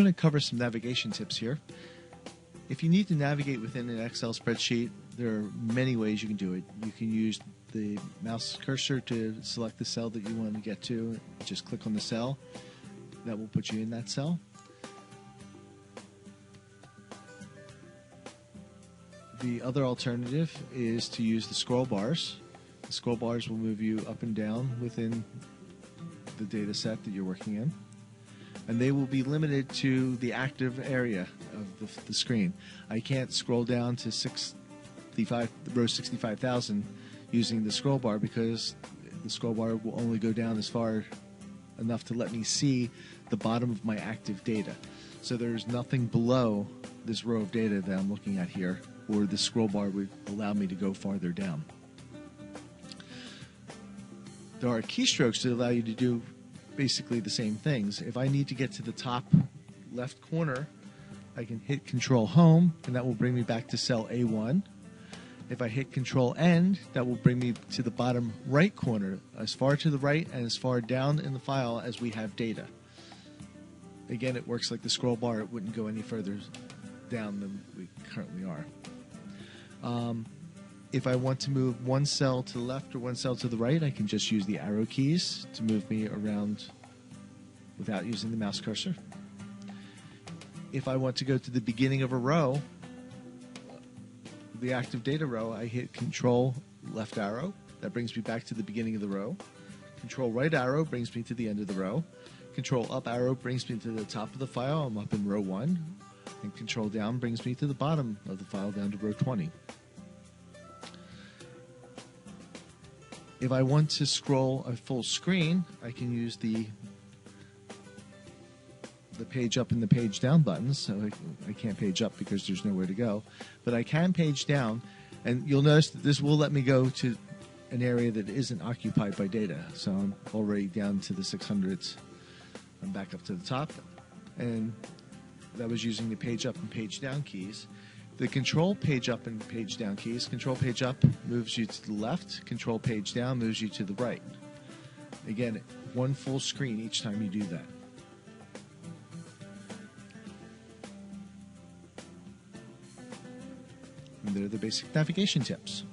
going to cover some navigation tips here. If you need to navigate within an Excel spreadsheet, there are many ways you can do it. You can use the mouse cursor to select the cell that you want to get to. Just click on the cell. That will put you in that cell. The other alternative is to use the scroll bars. The scroll bars will move you up and down within the data set that you're working in. And they will be limited to the active area of the screen. I can't scroll down to row 65,000 using the scroll bar because the scroll bar will only go down as far enough to let me see the bottom of my active data. So there's nothing below this row of data that I'm looking at here, or the scroll bar would allow me to go farther down. There are keystrokes that allow you to do basically the same things. If I need to get to the top left corner, I can hit Control Home, and that will bring me back to cell A1. If I hit Control End, that will bring me to the bottom right corner, as far to the right and as far down in the file as we have data. Again, it works like the scroll bar. It wouldn't go any further down than we currently are. If I want to move one cell to the left or one cell to the right, I can just use the arrow keys to move me around without using the mouse cursor. If I want to go to the beginning of a row, the active data row, I hit Control left arrow. That brings me back to the beginning of the row. Control right arrow brings me to the end of the row. Control up arrow brings me to the top of the file. I'm up in row 1. And Control down brings me to the bottom of the file down to row 20. If I want to scroll a full screen, I can use the page up and the page down buttons. So I can't page up because there's nowhere to go. But I can page down, and you'll notice that this will let me go to an area that isn't occupied by data. So I'm already down to the 600s. I'm back up to the top, and that was using the page up and page down keys. The control page up and page down keys, control page up moves you to the left, control page down moves you to the right. Again, one full screen each time you do that. And they're the basic navigation tips.